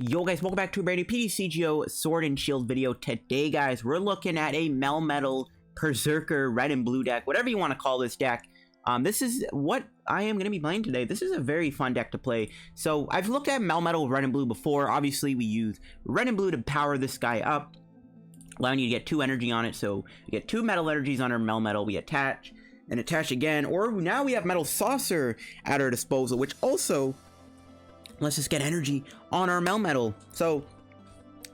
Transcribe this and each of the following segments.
Yo guys, welcome back to a brand new PTCGO Sword and Shield video. Today guys, we're looking at a Melmetal Perrserker red and blue deck, whatever you want to call this deck. This is what I am going to be playing today. This is a very fun deck to play. So I've looked at Melmetal red and blue before. Obviously we use red and blue to power this guy up, allowing you to get 2 energy on it. So we get 2 metal energies on our Melmetal. We attach and attach again, or now we have Metal Saucer at our disposal, which also let's just get energy on our Melmetal. So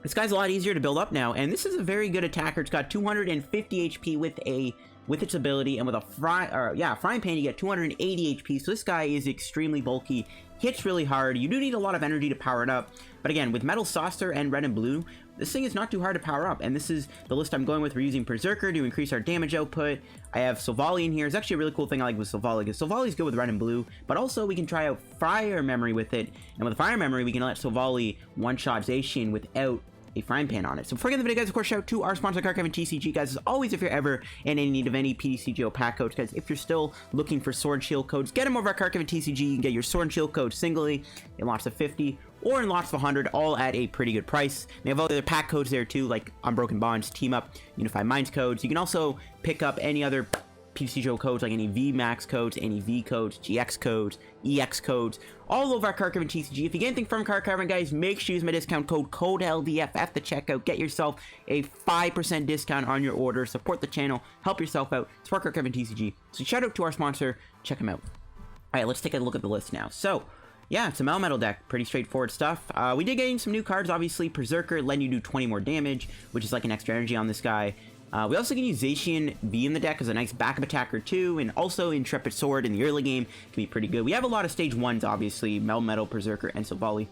this guy's a lot easier to build up now, and this is a very good attacker. It's got 250 HP with its ability, and with a frying pan you get 280 HP. So this guy is extremely bulky, hits really hard. You do need a lot of energy to power it up, but again, with Metal Saucer and red and blue, this thing is not too hard to power up, and this is the list I'm going with. We're using Perrserker to increase our damage output. I have Silvally in here. It's actually a really cool thing I like with Silvally, because Silvally's good with red and blue, but also we can try out Fire Memory with it, and with Fire Memory, we can let Silvally one-shot Zacian without a frying pan on it. So before we get into the video, guys, of course, shout out to our sponsor, Galarian and TCG. Guys, as always, if you're ever in any need of any PTCGO pack codes, guys, if you're still looking for sword shield codes, get them over at Galarian and TCG. You can get your sword and shield code singly in lots of 50 or in lots of 100, all at a pretty good price. They have other pack codes there too, like Unbroken Bonds, Team Up, Unified Minds codes. You can also pick up any other PTCGO codes, like any VMAX codes, any V codes, GX codes, EX codes, all over at Galarian and TCG. If you get anything from Galarian, guys, make sure you use my discount code LDF at the checkout. Get yourself a 5% discount on your order. Support the channel, help yourself out, support Galarian and TCG. So shout out to our sponsor, check them out. Alright, let's take a look at the list now. So yeah, it's a Melmetal deck, pretty straightforward stuff. We did get in some new cards, obviously. Perrserker letting you do 20 more damage, which is like an extra energy on this guy. We also can use Zacian V in the deck as a nice backup attacker too, and also Intrepid Sword in the early game can be pretty good. We have a lot of stage 1s, obviously, Melmetal, Perrserker, and Silvally.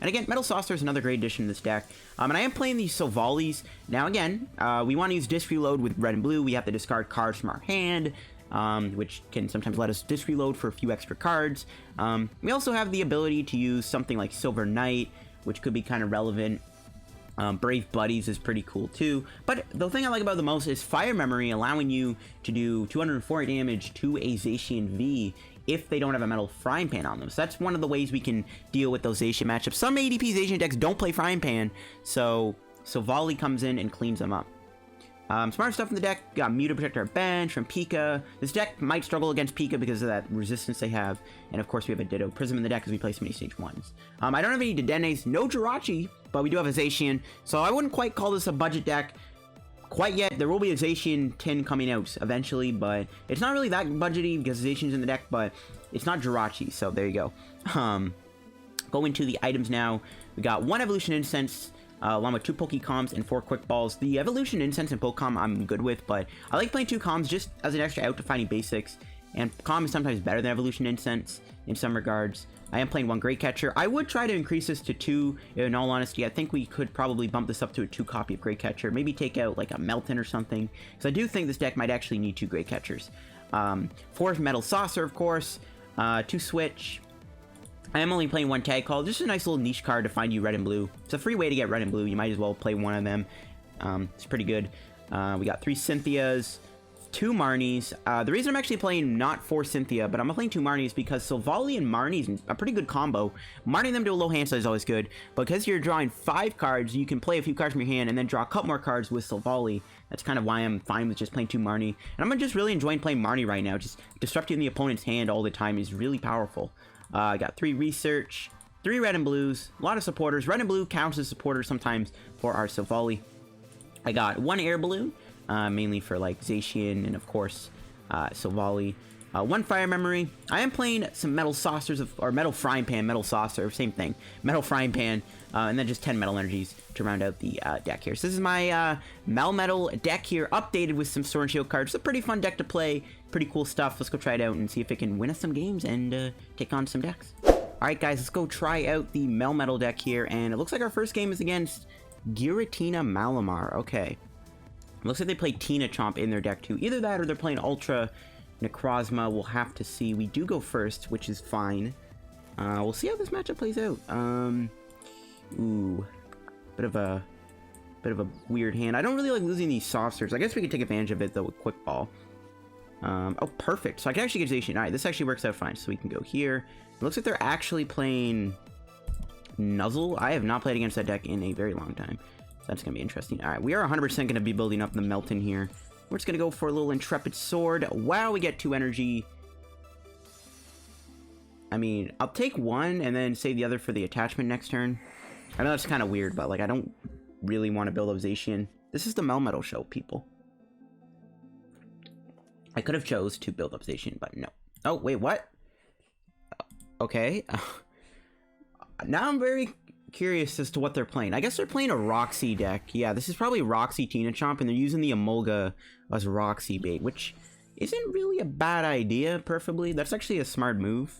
And again, Metal Saucer is another great addition to this deck. And I am playing these Silvallys. Now again, we want to use disc reload with red and blue. We have to discard cards from our hand, which can sometimes let us disc reload for a few extra cards. We also have the ability to use something like Silver Knight, which could be kind of relevant. Brave Buddies is pretty cool too, but the thing I like about the most is Fire Memory, allowing you to do 240 damage to a Zacian V if they don't have a Metal Frying Pan on them. So that's one of the ways we can deal with those Zacian matchups. Some ADP Zacian decks don't play Frying Pan, so Silvally comes in and cleans them up. Smart stuff in the deck. Got Mew to protect our bench from Pika. This deck might struggle against Pika because of that resistance they have. And of course we have a Ditto Prism in the deck because we play so many stage 1s. I don't have any Dedennes, no Jirachi, but we do have a Zacian. So I wouldn't quite call this a budget deck quite yet. There will be a Zacian 10 coming out eventually, but it's not really that budgety because Zacian's in the deck, but it's not Jirachi, so there you go. Go into the items now. We got 1 Evolution Incense, along with 2 Pokecoms and 4 Quick Balls. The Evolution Incense and Pokecom I'm good with, but I like playing 2 Coms just as an extra out to finding basics, and Com is sometimes better than Evolution Incense in some regards. I am playing 1 Great Catcher. I would try to increase this to 2, in all honesty. I think we could probably bump this up to a 2 copy of Great Catcher, maybe take out like a Meltan or something, because I do think this deck might actually need 2 Great Catchers. 4 Metal Saucer, of course, 2 Switch. I am only playing 1 Tag Call, just a nice little niche card to find you red and blue. It's a free way to get red and blue, you might as well play one of them. It's pretty good. We got 3 Cynthias, 2 Marnies. The reason I'm actually playing not 4 Cynthia, but I'm playing 2 Marnies because Silvally and Marnie is a pretty good combo. Marnie them to a low hand size is always good, but because you're drawing 5 cards, you can play a few cards from your hand and then draw a couple more cards with Silvally. That's kind of why I'm fine with just playing 2 Marnie. And I'm just really enjoying playing Marnie right now. Just disrupting the opponent's hand all the time is really powerful. I got 3 Research, 3 red and blues, a lot of supporters. Red and blue counts as supporters sometimes for our Silvally. I got 1 Air Balloon, mainly for like Zacian and of course Silvally. 1 Fire Memory. I am playing some Metal Saucers, or Metal Frying Pan, Metal Saucer, same thing. Metal Frying Pan, and then just 10 Metal Energies to round out the deck here. So this is my Melmetal deck here, updated with some Sword and Shield cards. It's a pretty fun deck to play, pretty cool stuff. Let's go try it out and see if it can win us some games and take on some decks. Alright guys, let's go try out the Melmetal deck here, and it looks like our first game is against Giratina Malamar. Okay. It looks like they play Tina Chomp in their deck too. Either that or they're playing Ultra Necrozma. We'll have to see. We do go first, which is fine. We'll see how this matchup plays out. Ooh, bit of a weird hand. I don't really like losing these saucers. I guess we could take advantage of it though with Quick Ball. Oh, perfect. So I can actually get Zacian. Alright, this actually works out fine. So we can go here. It looks like they're actually playing Nuzzle. I have not played against that deck in a very long time. So that's going to be interesting. Alright, we are 100% going to be building up the Meltan here. We're just going to go for a little Intrepid Sword. Wow, we get 2 energy. I mean, I'll take 1 and then save the other for the attachment next turn. I know that's kind of weird, but like I don't really want to build up Zacian. This is the Melmetal show, people. I could have chose to build up Zacian, but no. Oh, wait, what? Okay. Now I'm very curious as to what they're playing. I guess they're playing a Roxy deck. Yeah, this is probably Roxy Tina Chomp, and they're using the Emolga as Roxy bait, which isn't really a bad idea, preferably. That's actually a smart move.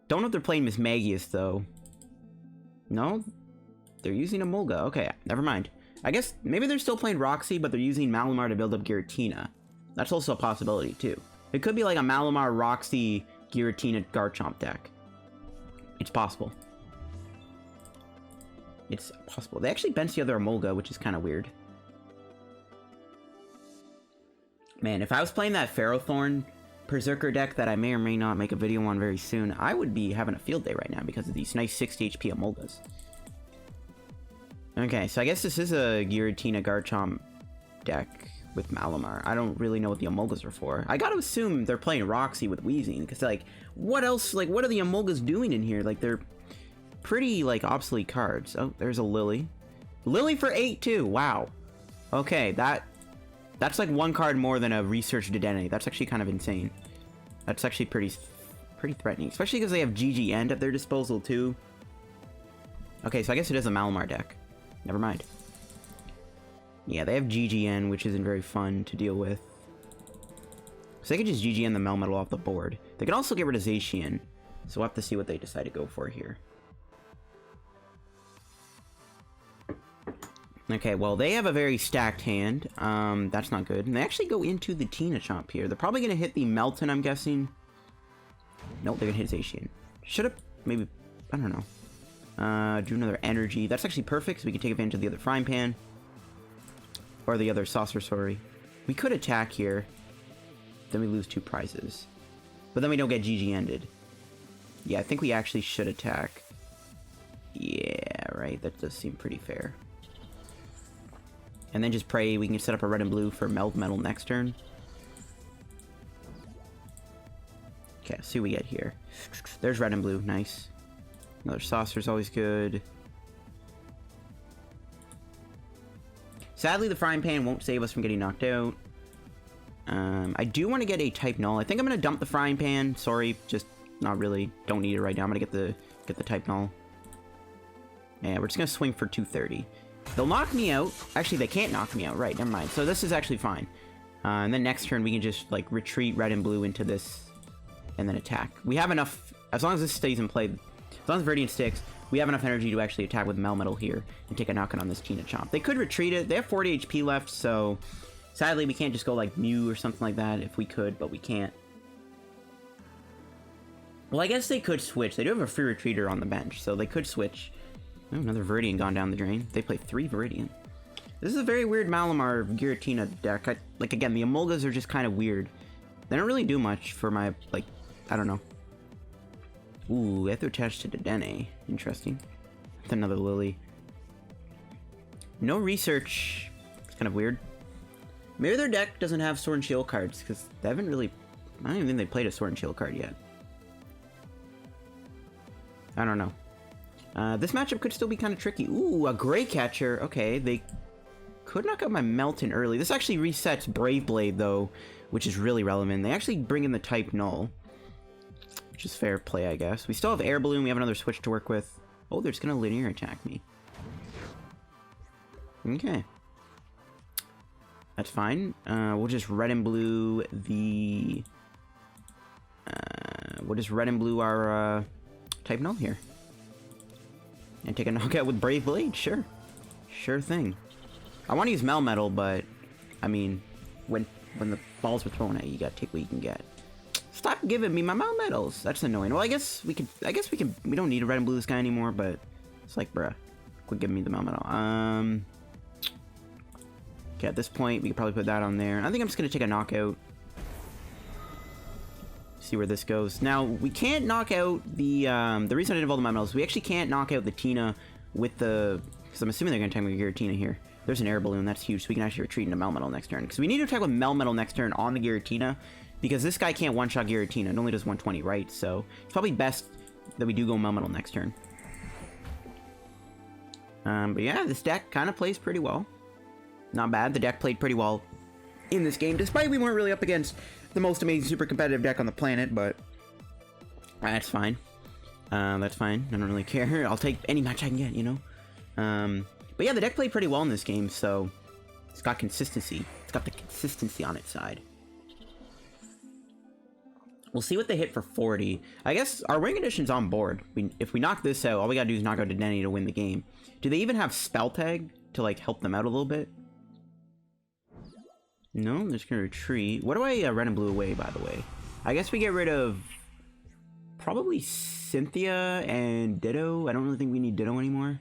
Don't know if they're playing Miss Magius, though. No? They're using Emolga. Okay, never mind. I guess maybe they're still playing Roxy, but they're using Malamar to build up Giratina. That's also a possibility, too. It could be like a Malamar, Roxy, Giratina, Garchomp deck. It's possible. It's possible. They actually benched the other Emolga, which is kind of weird. Man, if I was playing that Ferrothorn Perrserker deck that I may or may not make a video on very soon, I would be having a field day right now because of these nice 60 HP Emolgas. Okay, so I guess this is a Giratina Garchomp deck with Malamar. I don't really know what the Emolgas are for. I gotta assume they're playing Roxy with Weezing, because like, what else, like, what are the Emolgas doing in here? Like, they're pretty, like, obsolete cards. Oh, there's a Lily. Lily for 8 too, wow. Okay, that's like 1 card more than a Research Dedenne. That's actually kind of insane. That's actually pretty threatening, especially because they have GG End at their disposal too. Okay, so I guess it is a Malamar deck. Never mind. Yeah, they have GGN, which isn't very fun to deal with. So they could just GGN the Melmetal off the board. They could also get rid of Zacian, so we'll have to see what they decide to go for here. Okay, well, they have a very stacked hand. That's not good. And they actually go into the Tina Chomp here. They're probably going to hit the Meltan, I'm guessing. Nope, they're going to hit Zacian. Should have, maybe, I don't know. Do another energy. That's actually perfect, so we can take advantage of the other Frying Pan. Or the other Saucer, sorry. We could attack here. Then we lose 2 prizes. But then we don't get GG ended. Yeah, I think we actually should attack. Yeah, right. That does seem pretty fair. And then just pray we can set up a red and blue for Melmetal next turn. Okay, let's see what we get here. There's red and blue. Nice. Another Saucer's always good. Sadly, the Frying Pan won't save us from getting knocked out. I do want to get a Type Null. I think I'm going to dump the Frying Pan. Sorry, just not really. Don't need it right now. I'm going to get the Type Null. Yeah, we're just going to swing for 230. They'll knock me out. Actually, they can't knock me out. Right, never mind. So this is actually fine. And then next turn, we can just, like, retreat red and blue into this and then attack. We have enough, as long as this stays in play, as long as Viridian sticks, we have enough energy to actually attack with Melmetal here and take a knock-in on this Tina Chomp. They could retreat it. They have 40 HP left, so sadly, we can't just go, like, Mew or something like that if we could, but we can't. Well, I guess they could switch. They do have a free retreater on the bench, so they could switch. Oh, another Viridian gone down the drain. They play 3 Viridian. This is a very weird Malamar Giratina deck. Like, again, the Emolgas are just kind of weird. They don't really do much for my, like, I don't know. Ooh, they have to attach to Dedenne. Interesting. That's another Lily. No research. It's kind of weird. Maybe their deck doesn't have Sword and Shield cards, because they haven't really... I don't even think they played a Sword and Shield card yet. I don't know. This matchup could still be kind of tricky. Ooh, a Great Catcher. Okay, they could knock out my Meltan early. This actually resets Brave Blade, though, which is really relevant. They actually bring in the Type Null, which is fair play, I guess. We still have Air Balloon. We have another switch to work with. Oh, they're just going to linear attack me. Okay. That's fine. We'll just red and blue the... we'll just red and blue our Type Null here. And take a knockout with Brave Blade, sure. Sure thing. I want to use Melmetal, but I mean, when the balls are thrown at you, you gotta take what you can get. Stop giving me my Melmetals. That's annoying. Well, I guess we don't need to red and blue this guy anymore, but it's like, bruh, quit giving me the Melmetal. Okay, at this point, we could probably put that on there. I think I'm just gonna take a knockout. see where this goes. Now, we can't knock out the reason I did all the Melmetals, we actually can't knock out the Tina with the, because I'm assuming they're going to attack with Giratina here. There's an Air Balloon, that's huge, so we can actually retreat into Melmetal next turn. Because we need to attack with Melmetal next turn on the Giratina, because this guy can't one-shot Giratina, it only does 120, right? So, it's probably best that we do go Melmetal next turn. But yeah, this deck kind of plays pretty well. Not bad, the deck played pretty well in this game, despite we weren't really up against the most amazing super competitive deck on the planet, but that's fine. That's fine. I don't really care. I'll take any match I can get, you know? But yeah, the deck played pretty well in this game, so it's got consistency. It's got the consistency on its side. We'll see what they hit for 40. I guess our wing condition's on board. If we knock this out, all we gotta do is knock out a Denny to win the game. Do they even have Spell Tag to, like, help them out a little bit? No, they're just gonna retreat. What do I red and blue away, by the way? I guess we get rid of probably Cynthia and Ditto. I don't really think we need Ditto anymore.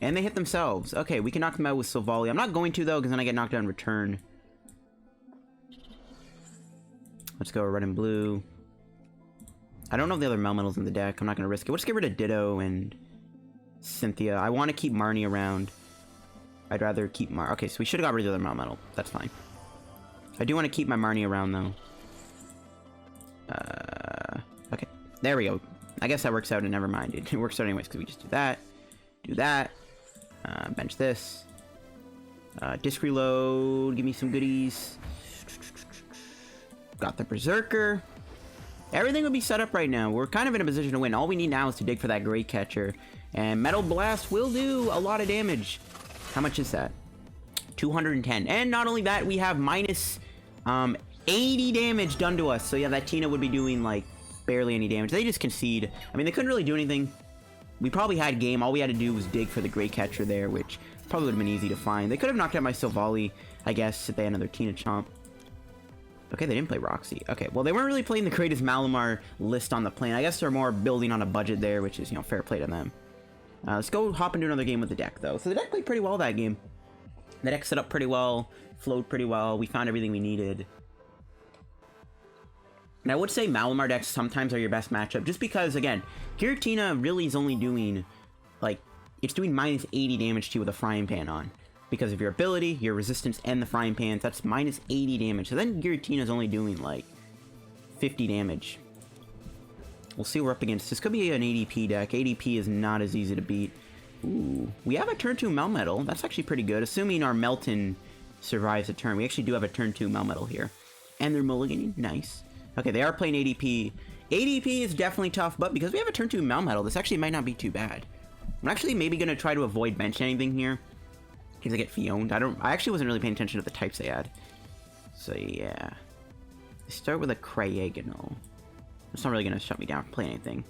And they hit themselves. Okay, we can knock them out with Silvally. I'm not going to, though, because then I get knocked out in return. Let's go red and blue. I don't know if the other Melmetals in the deck. I'm not going to risk it. We'll just get rid of Ditto and Cynthia. I want to keep Marnie around. I'd rather keep Okay, so we should have got rid of the other Melmetal. That's fine. I do want to keep my Marnie around, though. Okay. There we go. I guess that works out, and never mind. It works out anyways, because we just do that. Do that. Bench this. Disc reload. Give me some goodies. Got the Perrserker. Everything would be set up right now. We're kind of in a position to win. All we need now is to dig for that Great Catcher. And Metal Blast will do a lot of damage. How much is that? 210. And not only that, we have minus 80 damage done to us. So yeah, that Tina would be doing, like, barely any damage. They just concede. I mean, they couldn't really do anything. We probably had game. All we had to do was dig for the Great Catcher there, which probably would have been easy to find. They could have knocked out my Silvally, I guess, if they had another Tina Chomp. Okay, they didn't play Roxy. Okay, well, they weren't really playing the greatest Malamar list on the plane. I guess they're more building on a budget there, which is, you know, fair play to them. Let's go hop into another game with the deck, though. So the deck played pretty well that game. The deck set up pretty well, flowed pretty well. We found everything we needed. And I would say Malamar decks sometimes are your best matchup, just because, again, Giratina really is only doing, like, it's doing minus 80 damage to you with a Frying Pan on. Because of your ability, your resistance, and the Frying Pans, that's minus 80 damage. So then Giratina's only doing, like, 50 damage. We'll see what we're up against. This could be an ADP deck. ADP is not as easy to beat. Ooh. We have a turn 2 Melmetal. That's actually pretty good. Assuming our Meltan survives a turn. We actually do have a turn 2 Melmetal here. And they're mulliganing. Nice. Okay, they are playing ADP. ADP is definitely tough, but because we have a turn 2 Melmetal, this actually might not be too bad. I'm actually maybe going to try to avoid bench anything here. Because I get Fioned. I actually wasn't really paying attention to the types they had. So yeah. They start with a Cryogonal. It's not really going to shut me down from playing anything.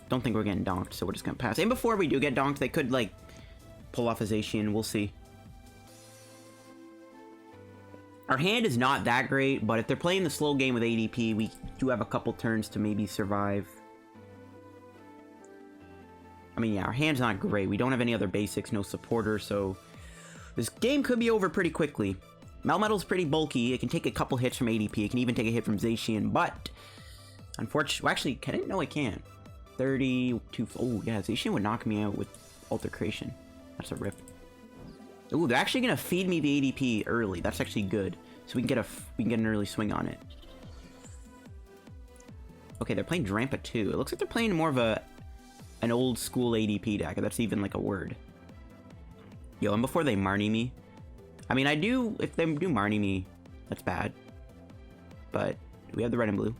Don't think we're getting donked, so we're just going to pass. And before we do get donked, they could, like, pull off a Zacian. We'll see. Our hand is not that great, but if they're playing the slow game with ADP, we do have a couple turns to maybe survive. I mean, yeah, our hand's not great. We don't have any other basics, no supporter, so this game could be over pretty quickly. Melmetal's pretty bulky. It can take a couple hits from ADP. It can even take a hit from Zacian, but unfortunately, well, actually, I didn't know it can. 32. Oh, yeah, Zacian would knock me out with Altercation. That's a rip. Ooh, they're actually gonna feed me the ADP early. That's actually good, so we can get an early swing on it. Okay, they're playing Drampa too. It looks like they're playing more of an old school ADP deck, if that's even like a word. Yo, and before they Marnie me, I mean, if they do Marnie me, that's bad. But we have the red and blue.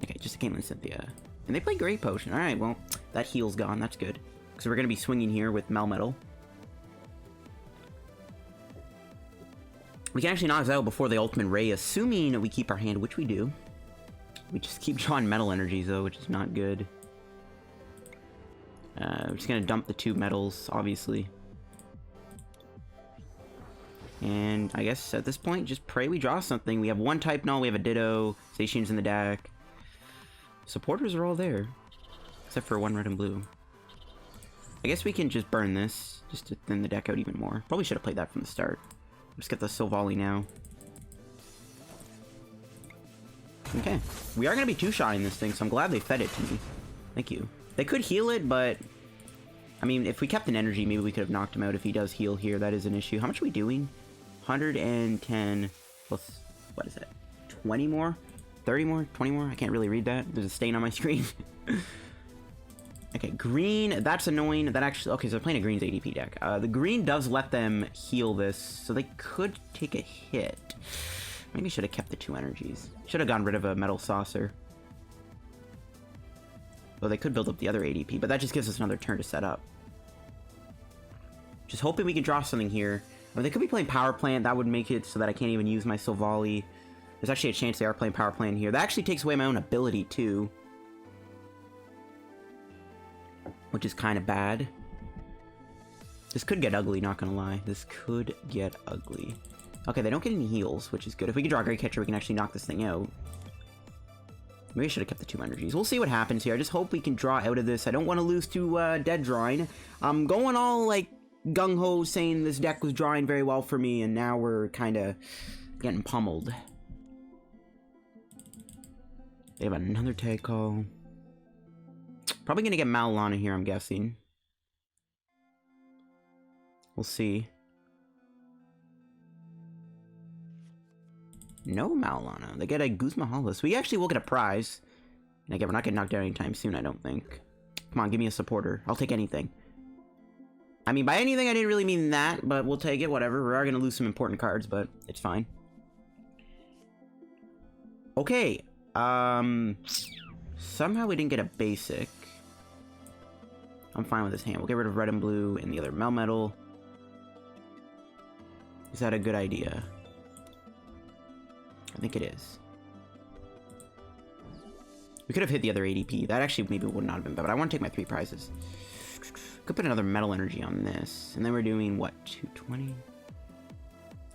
Okay, just a Caitlyn Cynthia. And they play Great Potion. Alright, well, that heal's gone. That's good. Because we're going to be swinging here with Melmetal. We can actually knock us out before the Ultimate Ray, assuming we keep our hand, which we do. We just keep drawing metal energies, though, which is not good. We're just going to dump the 2 metals, obviously. And I guess at this point, just pray we draw something. We have 1 type null, we have a Ditto, Zacian's in the deck. Supporters are all there. Except for 1 red and blue. I guess we can just burn this, just to thin the deck out even more. Probably should have played that from the start. Just get the Silvally now. Okay. We are going to be two-shotting this thing, so I'm glad they fed it to me. Thank you. They could heal it, but... I mean, if we kept an energy, maybe we could have knocked him out if he does heal here. That is an issue. How much are we doing? 110 plus... What is that? 20 more? 30 more? 20 more? I can't really read that. There's a stain on my screen. Okay, green. That's annoying. That actually... Okay, so they're playing a green's ADP deck. The green does let them heal this, so they could take a hit. Maybe I should have kept the 2 energies. Should have gotten rid of a Metal Saucer. Well, they could build up the other ADP, but that just gives us another turn to set up. Just hoping we can draw something here. I mean, they could be playing Power Plant. That would make it so that I can't even use my Silvally. There's actually a chance they are playing Power Plant here. That actually takes away my own ability, too. Which is kind of bad. This could get ugly, not gonna lie. This could get ugly. Okay, they don't get any heals, which is good. If we can draw a Great Catcher, we can actually knock this thing out. Maybe I should have kept the 2 energies. We'll see what happens here. I just hope we can draw out of this. I don't want to lose to dead drawing. I'm going all, like, gung-ho saying this deck was drawing very well for me, and now we're kind of getting pummeled. They have another Tag Call. Probably going to get Malamar here, I'm guessing. We'll see. No Malamar. They get a Guzma Hollis. We actually will get a prize. And again, we're not getting knocked out anytime soon, I don't think. Come on, give me a supporter. I'll take anything. I mean, by anything, I didn't really mean that, but we'll take it, whatever. We are going to lose some important cards, but it's fine. Okay. Somehow we didn't get a basic. I'm fine with this hand. We'll get rid of red and blue and the other Melmetal. Is that a good idea? I think it is. We could have hit the other ADP. That actually maybe would not have been bad, but I want to take my 3 prizes. Could put another metal energy on this. And then we're doing, what, 220?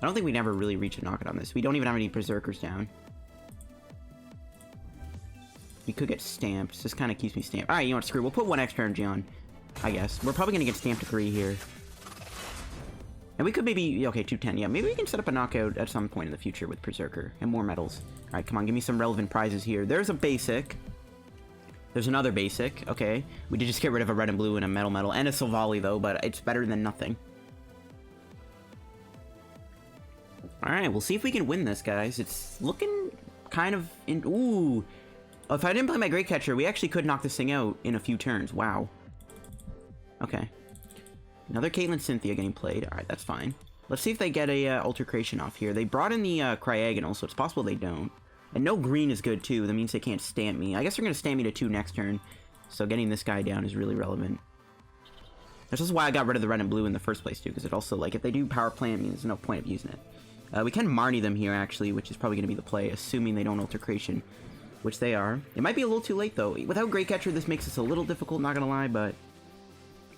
I don't think we never really reach a knockout on this. We don't even have any Perrserkers down. We could get stamped. This kind of keeps me stamped. Alright, you know what, screw it. We'll put 1 extra energy on, I guess. We're probably going to get stamped to 3 here. And we could maybe... Okay, 210. Yeah, maybe we can set up a knockout at some point in the future with Perrserker and more medals. Alright, come on. Give me some relevant prizes here. There's a basic. There's another basic. Okay. We did just get rid of a red and blue and a metal and a Silvally, though, but it's better than nothing. Alright, we'll see if we can win this, guys. It's looking kind of... Ooh! Oh, if I didn't play my Great Catcher, we actually could knock this thing out in a few turns. Wow. Okay. Another Caitlyn Cynthia getting played. Alright, that's fine. Let's see if they get a Altercation off here. They brought in the Cryagonal, so it's possible they don't. And no green is good, too. That means they can't stamp me. I guess they're going to stamp me to 2 next turn. So getting this guy down is really relevant. This is why I got rid of the red and blue in the first place, too. Because it also, like, if they do Power Plant, means there's no point of using it. We can Marnie them here, actually, which is probably going to be the play, assuming they don't Altercation. Which they are. It might be a little too late, though. Without Great Catcher, this makes us a little difficult, not going to lie, but...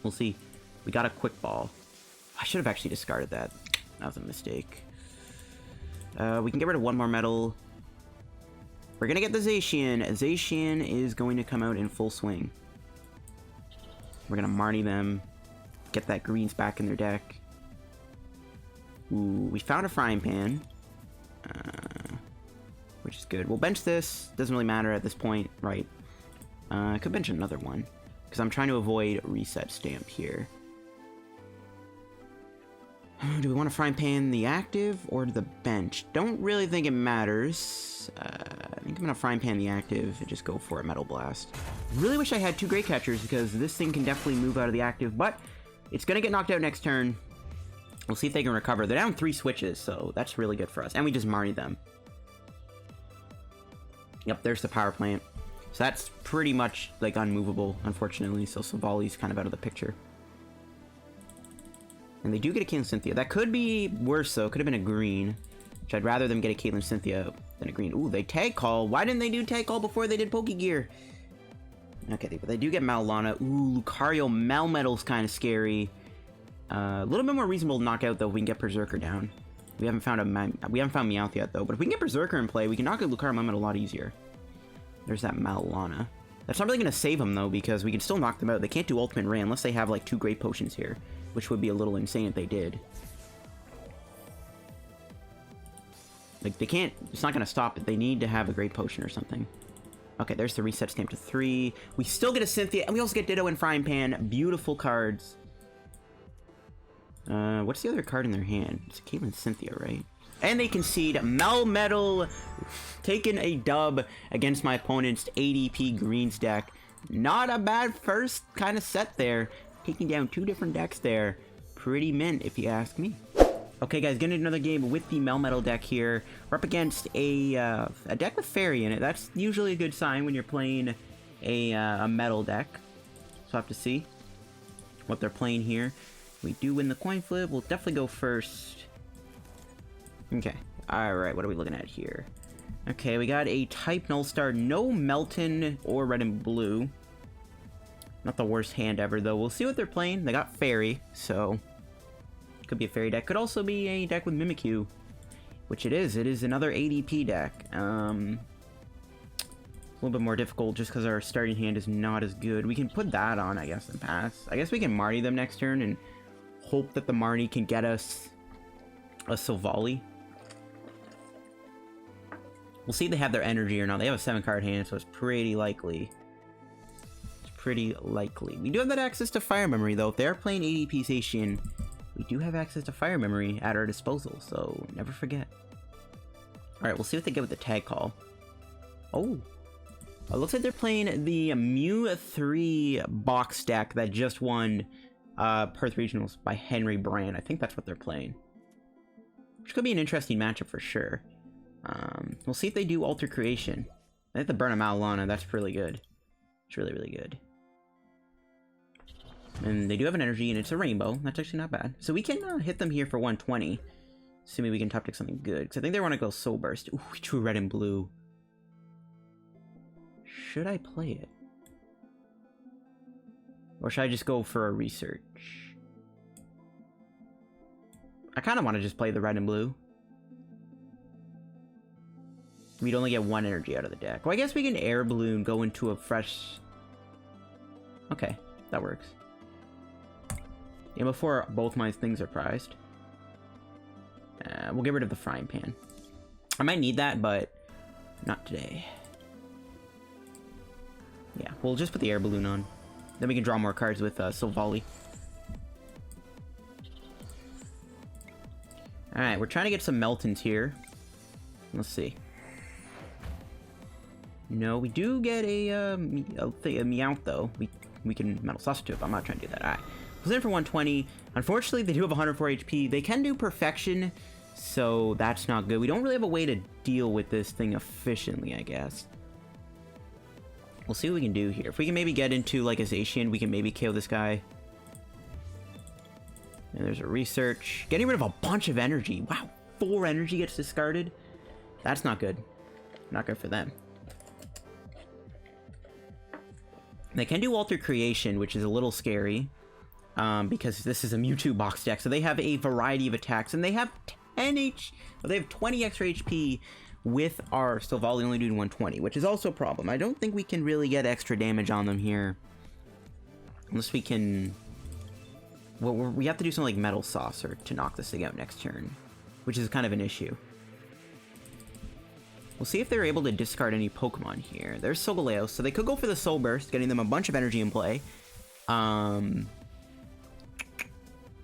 We'll see. We got a Quick Ball. I should have actually discarded that. That was a mistake. We can get rid of 1 more metal. We're going to get the Zacian. Zacian is going to come out in full swing. We're going to Marnie them. Get that greens back in their deck. Ooh, we found a Frying Pan. Which is good. We'll bench this. Doesn't really matter at this point, right? I could bench another one. Because I'm trying to avoid reset stamp here. Do we want to Frying Pan the active or the bench? Don't really think it matters. I think I'm going to Frying Pan the active and just go for a Metal Blast. Really wish I had 2 Great Catchers because this thing can definitely move out of the active, but it's going to get knocked out next turn. We'll see if they can recover. They're down 3 switches, so that's really good for us. And we just Marnie them. Yep, there's the Power Plant. So that's pretty much, like, unmovable, unfortunately. So Silvally's kind of out of the picture. And they do get a Caitlyn Cynthia. That could be worse, though. Could have been a green. Which I'd rather them get a Caitlyn Cynthia than a green. Ooh, they Tag Call. Why didn't they do Tag Call before they did Pokegear? Okay, but they do get Malamar. Ooh, Lucario Melmetal's kind of scary. A little bit more reasonable to knock out, though, if we can get Perrserker down. We haven't found Meowth yet, though. But if we can get Perrserker in play, we can knock out Lucario Melmetal a lot easier. There's that Malamar. That's not really going to save them, though, because we can still knock them out. They can't do Ultimate Ray unless they have, like, 2 Great Potions here, which would be a little insane if they did. Like, they can't... It's not gonna stop it. They need to have a Great Potion or something. Okay, there's the reset stamp to 3. We still get a Cynthia, and we also get Ditto and Frying Pan. Beautiful cards. What's the other card in their hand? It's Caitlyn Cynthia, right? And they concede. Melmetal taking a dub against my opponent's ADP Greens deck. Not a bad first kind of set there. Taking down 2 different decks there. Pretty mint, if you ask me. Okay, guys, getting another game with the Melmetal deck here. We're up against a deck with Fairy in it. That's usually a good sign when you're playing a metal deck. So we'll have to see what they're playing here. We do win the coin flip. We'll definitely go first. Okay. Alright, what are we looking at here? Okay, we got a type Null Star. No Meltan or Red and Blue. Not the worst hand ever, though. We'll see what they're playing. They got Fairy, so... Could be a Fairy deck. Could also be a deck with Mimikyu. Which it is. It is another ADP deck. A little bit more difficult just because our starting hand is not as good. We can put that on, I guess, and pass. I guess we can Marnie them next turn and hope that the Marnie can get us a Silvally. We'll see if they have their energy or not. They have a 7-card hand, so it's pretty likely. It's pretty likely. We do have that access to Fire Memory, though. If they're playing ADP Zacian, we do have access to Fire Memory at our disposal, so never forget. Alright, we'll see what they get with the Tag Call. Oh. It looks like they're playing the Mew 3 box deck that just won Perth Regionals by Henry Brand. I think that's what they're playing. Which could be an interesting matchup for sure. We'll see if they do Alter Creation. I have to burn a Malamar. That's really good. It's really, really good. And they do have an energy, and it's a rainbow. That's actually not bad. So we can hit them here for 120. Assuming we can top deck something good. Because I think they want to go Soul Burst. Ooh, true red and blue. Should I play it? Or should I just go for a research? I kind of want to just play the red and blue. We'd only get 1 energy out of the deck. Well, I guess we can Air Balloon, go into a fresh... Okay, that works. And before both my things are prized. We'll get rid of the Frying Pan. I might need that, but not today. Yeah, we'll just put the Air Balloon on. Then we can draw more cards with Silvally. Alright, we're trying to get some Meltons here. Let's see. No, we do get a Meowth, though. We can Metal Saucer to it, but I'm not trying to do that. Alright. Was in for 120. Unfortunately, they do have 104 HP. They can do Perfection, so that's not good. We don't really have a way to deal with this thing efficiently, I guess. We'll see what we can do here. If we can maybe get into, like, a Zacian, we can maybe KO this guy. And there's a Research. Getting rid of a bunch of energy. Wow, 4 energy gets discarded. That's not good. Not good for them. They can do Alter Creation, which is a little scary. Because this is a Mewtwo box deck, so they have a variety of attacks, and they have 20 extra HP with our Silvally only doing 120, which is also a problem. I don't think we can really get extra damage on them here. Unless we can... Well, we have to do something like Metal Saucer to knock this thing out next turn, which is kind of an issue. We'll see if they're able to discard any Pokemon here. There's Solgaleo, so they could go for the Soul Burst, getting them a bunch of energy in play.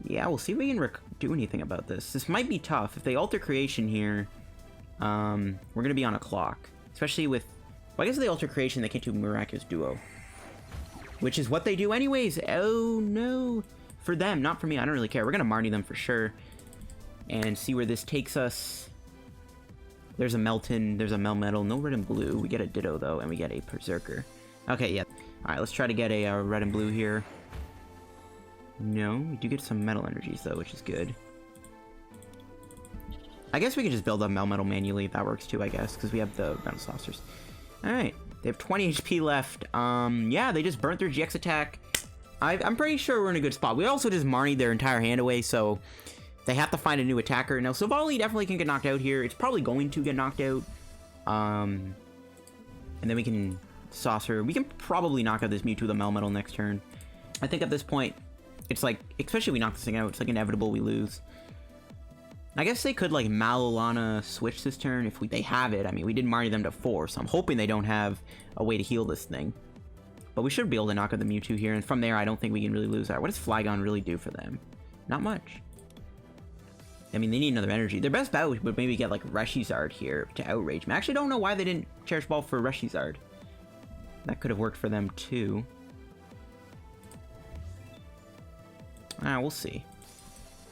Yeah, we'll see if we can do anything about this. This might be tough. If they Alter Creation here, we're going to be on a clock. Especially with... Well, I guess if they Alter Creation, they can't do Miraculous Duo. Which is what they do anyways. Oh, no. For them, not for me. I don't really care. We're going to Marnie them for sure. And see where this takes us. There's a Meltan. There's a Melmetal. No red and blue. We get a Ditto, though, and we get a Perrserker. Okay, yeah. Alright, let's try to get a red and blue here. No, we do get some metal energies, though, which is good. I guess we could just build up Melmetal manually. That works, too, I guess, because we have the Metal Saucers. Alright, they have 20 HP left. Yeah, they just burnt their GX attack. I'm pretty sure we're in a good spot. We also just Marnied their entire hand away, so they have to find a new attacker. Now, Silvally definitely can get knocked out here. It's probably going to get knocked out. And then we can Saucer. We can probably knock out this Mewtwo with a Melmetal next turn. I think at this point... It's like, especially if we knock this thing out, it's like inevitable we lose. I guess they could, like, Malalana switch this turn if they have it. I mean, we did Marnie them to 4, so I'm hoping they don't have a way to heal this thing. But we should be able to knock out the Mewtwo here, and from there, I don't think we can really lose that. What does Flygon really do for them? Not much. I mean, they need another energy. Their best bet would maybe get, like, Reshizard here to outrage me. I actually don't know why they didn't Cherish Ball for Reshizard. That could have worked for them, too. We'll see.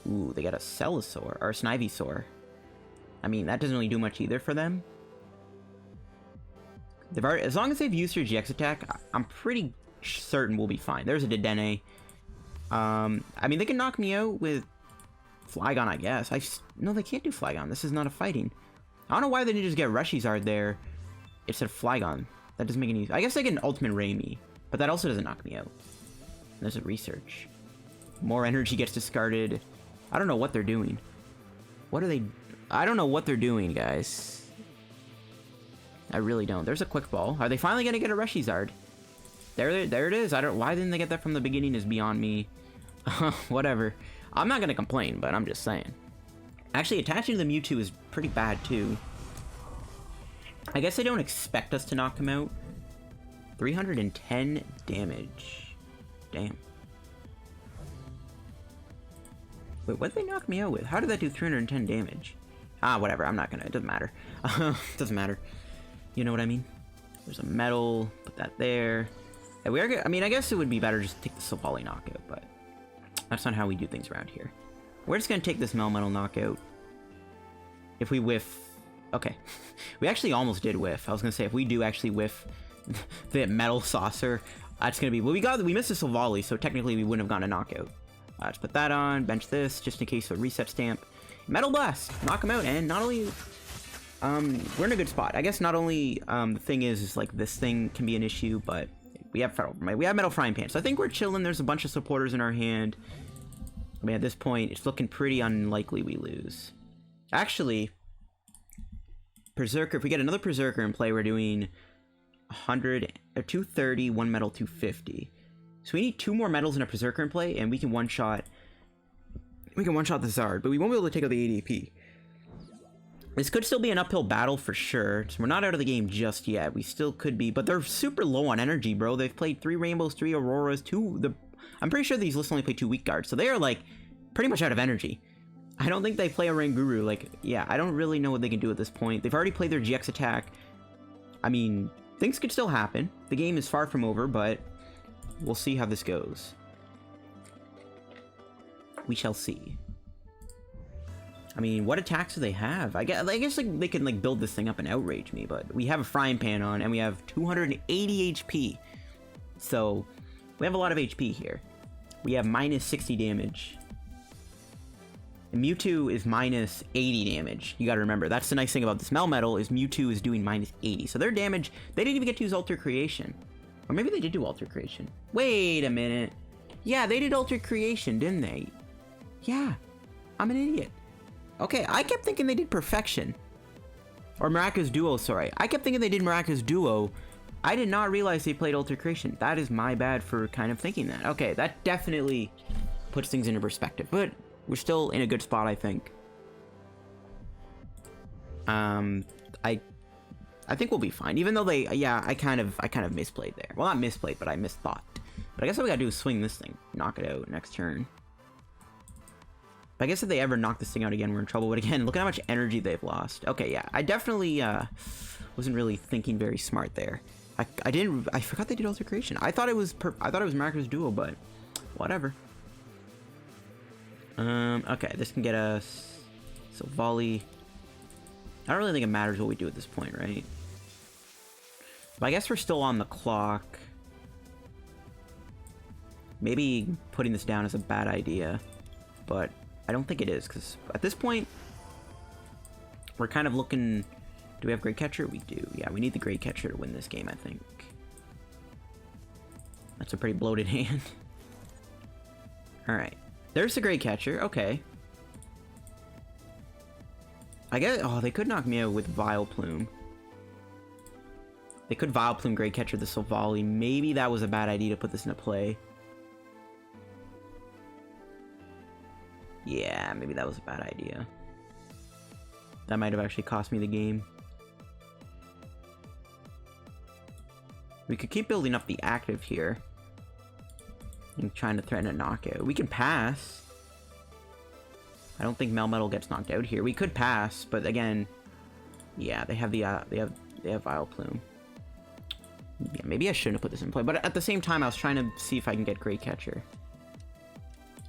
Ooh, they got a Celosaur, or a Snivysaur. I mean, that doesn't really do much either for them. They've already, as long as they've used their GX attack, I'm pretty certain we'll be fine. There's a Dedenne. I mean, they can knock me out with Flygon, I guess. No, they can't do Flygon. This is not a fighting. I don't know why they didn't just get Reshizard there instead of Flygon. That doesn't make any sense. I guess they can Ultimate Ray me, but that also doesn't knock me out. There's a Research. More energy gets discarded. I don't know what they're doing. What are they... I don't know what they're doing, guys. I really don't. There's a Quick Ball. Are they finally going to get a Reshizard? There it is. I don't... Why didn't they get that from the beginning is beyond me. Whatever. I'm not going to complain, but I'm just saying. Actually, attaching to the Mewtwo is pretty bad, too. I guess they don't expect us to knock him out. 310 damage. Damn. Wait, what did they knock me out with? How did that do 310 damage? Whatever. I'm not gonna... It doesn't matter. Doesn't matter. You know what I mean? There's a metal. Put that there. And we are... I mean, I guess it would be better just to take the Silvally knockout, but... That's not how we do things around here. We're just gonna take this Melmetal knockout. If we whiff... Okay. We actually almost did whiff. I was gonna say, if we do actually whiff the Metal Saucer, that's gonna be... Well, we missed the Silvally, so technically we wouldn't have gotten a knockout. Let's put that on, bench this, just in case of a reset stamp. Metal Blast! Knock him out, and not only... we're in a good spot. I guess not only, the thing is like, this thing can be an issue, but we have Metal Frying Pan, so I think we're chilling. There's a bunch of supporters in our hand. I mean, at this point, it's looking pretty unlikely we lose. Actually... Perrserker, if we get another Perrserker in play, we're doing 100 or 230, one metal 250. So we need 2 more metals in a Perrserker in play, and we can one-shot the Zard, but we won't be able to take out the ADP. This could still be an uphill battle for sure. So we're not out of the game just yet. We still could be, but they're super low on energy, bro. They've played 3 Rainbows, 3 Auroras, I'm pretty sure these lists only play 2 Weak Guards, so they are like pretty much out of energy. I don't think they play a Ranguru. Like, yeah, I don't really know what they can do at this point. They've already played their GX attack. I mean, things could still happen. The game is far from over, but we'll see how this goes. We shall see. I mean, what attacks do they have? I guess like, they can like build this thing up and outrage me, but we have a Frying Pan on, and we have 280 HP. So, we have a lot of HP here. We have minus 60 damage. And Mewtwo is minus 80 damage. You gotta remember, that's the nice thing about this Melmetal, is Mewtwo is doing minus 80. So their damage, they didn't even get to use Alter Creation. Or maybe they did do Alter Creation. Wait a minute. Yeah, they did Alter Creation, didn't they? Yeah. I'm an idiot. Okay, I kept thinking they did Perfection. Or Miraculous Duo, sorry. I kept thinking they did Miraculous Duo. I did not realize they played Alter Creation. That is my bad for kind of thinking that. Okay, that definitely puts things into perspective. But we're still in a good spot, I think. I think we'll be fine. Even though they, yeah, I kind of misplayed there. Well, not misplayed, but I misthought. But I guess what we gotta do is swing this thing. Knock it out next turn. But I guess if they ever knock this thing out again, we're in trouble. But again, look at how much energy they've lost. Okay, yeah. I definitely, wasn't really thinking very smart there. I forgot they did Alter Creation. I thought it was Miraculous Duo, but whatever. Okay, this can get us Silvally. I don't really think it matters what we do at this point, right? But I guess we're still on the clock. Maybe putting this down is a bad idea, but I don't think it is, because at this point, we're kind of looking... Do we have Great Catcher? We do. Yeah, we need the Great Catcher to win this game, I think. That's a pretty bloated hand. Alright. There's the Great Catcher. Okay. I guess... Oh, they could knock me out with Vileplume. They could Vileplume Great Catcher the Silvally. Maybe that was a bad idea to put this into play. Yeah, maybe that was a bad idea. That might have actually cost me the game. We could keep building up the active here. And trying to threaten a knockout. We can pass. I don't think Melmetal gets knocked out here. We could pass, but again, yeah, they have Vileplume. Yeah, maybe I shouldn't have put this in play, but at the same time, I was trying to see if I can get Great Catcher.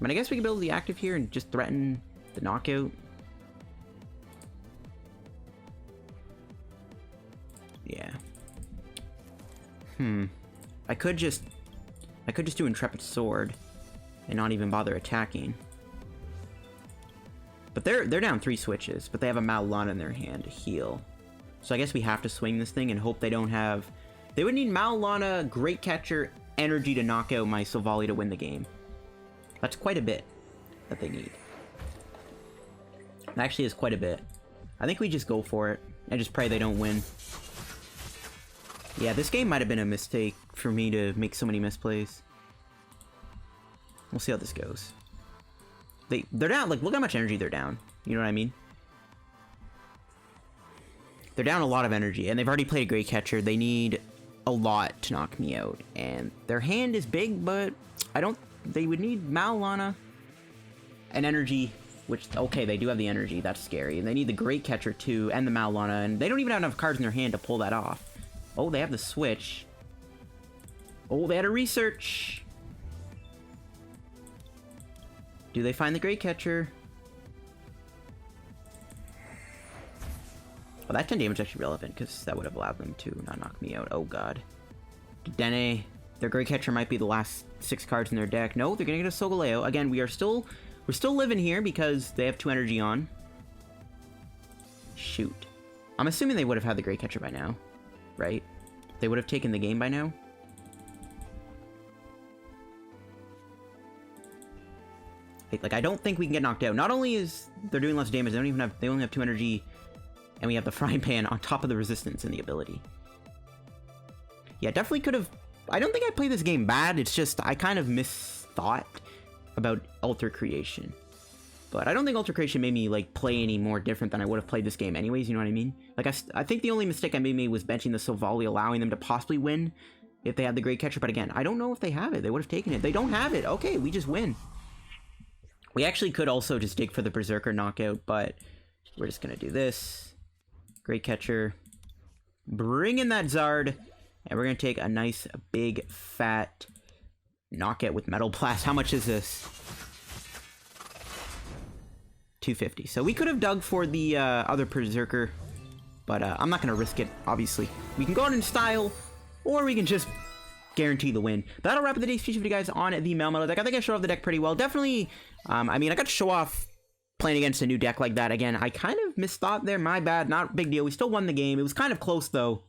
But I guess we can build the active here and just threaten the knockout. Yeah. I could just do Intrepid Sword and not even bother attacking. But they're down 3 switches, but they have a Malamar in their hand to heal. So I guess we have to swing this thing and hope they don't have... They would need Malamar, Great Catcher, Energy to knock out my Silvally to win the game. That's quite a bit that they need. It actually is quite a bit. I think we just go for it and just pray they don't win. Yeah, this game might have been a mistake for me to make so many misplays. We'll see how this goes. They're down, like, look how much energy they're down. You know what I mean? They're down a lot of energy, and they've already played a Great Catcher. They need a lot to knock me out. And their hand is big, but I don't... They would need Malamar and energy, which, okay, they do have the energy. That's scary. And they need the Great Catcher, too, and the Malamar, and they don't even have enough cards in their hand to pull that off. Oh, they have the switch. Oh, they had a research. Do they find the Great Catcher? Well, that 10 damage is actually relevant, because that would have allowed them to not knock me out. Oh, God. Dene. Their Great Catcher might be the last 6 cards in their deck. No, they're going to get a Solgaleo. Again, we're still living here, because they have 2 energy on. Shoot. I'm assuming they would have had the Great Catcher by now. Right? They would have taken the game by now. Like, I don't think we can get knocked out. Not only is they're doing less damage, they only have 2 energy, and we have the Frying Pan on top of the resistance and the ability. Yeah, definitely could have... I don't think I played this game bad, it's just I kind of misthought about Alter Creation. But I don't think Alter Creation made me, like, play any more different than I would have played this game anyways, you know what I mean? Like, I think the only mistake I made was benching the Silvally, allowing them to possibly win if they had the Great Catcher, but again, I don't know if they have it. They would have taken it. They don't have it. Okay, we just win. We actually could also just dig for the Perrserker knockout, but we're just gonna do this. Great Catcher. Bring in that Zard, and we're gonna take a nice, big, fat knockout with Metal Blast. How much is this? 250. So we could have dug for the other Perrserker, but I'm not gonna risk it, obviously. We can go out in style, or we can just guarantee the win. That'll wrap up the day's feature video, guys, on the Melmetal deck. I think I showed off the deck pretty well. Definitely, I mean, I got to show off playing against a new deck like that. Again, I kind of misthought there. My bad. Not a big deal. We still won the game. It was kind of close, though,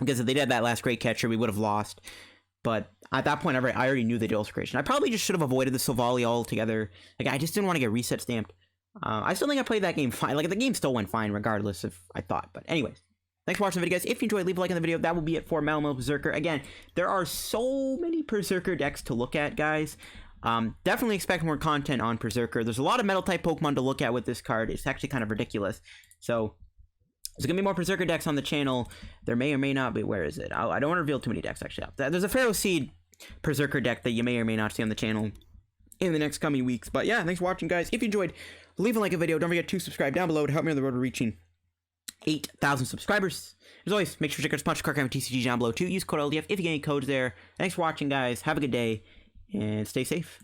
because if they did that last Great Catcher, we would have lost. But at that point, I already knew they did Alter Creation. I probably just should have avoided the Silvally altogether. Like, I just didn't want to get reset stamped. I still think I played that game fine. Like, the game still went fine, regardless if I thought. But anyways. Thanks for watching the video, guys. If you enjoyed, leave a like on the video. That will be it for Melmetal Perrserker. Again, there are so many Perrserker decks to look at, guys. Definitely expect more content on Perrserker. There's a lot of Metal-type Pokemon to look at with this card. It's actually kind of ridiculous. So, there's going to be more Perrserker decks on the channel. There may or may not be. Where is it? I don't want to reveal too many decks, actually. There's a Pharaoh Seed Perrserker deck that you may or may not see on the channel in the next coming weeks. But yeah, thanks for watching, guys. If you enjoyed, leave a like a video. Don't forget to subscribe down below to help me on the road to reaching 8,000 subscribers. As always, make sure to check out Sponsor Card and PTCGO down below too. Use code LDF if you get any codes there. Thanks for watching, guys. Have a good day and stay safe.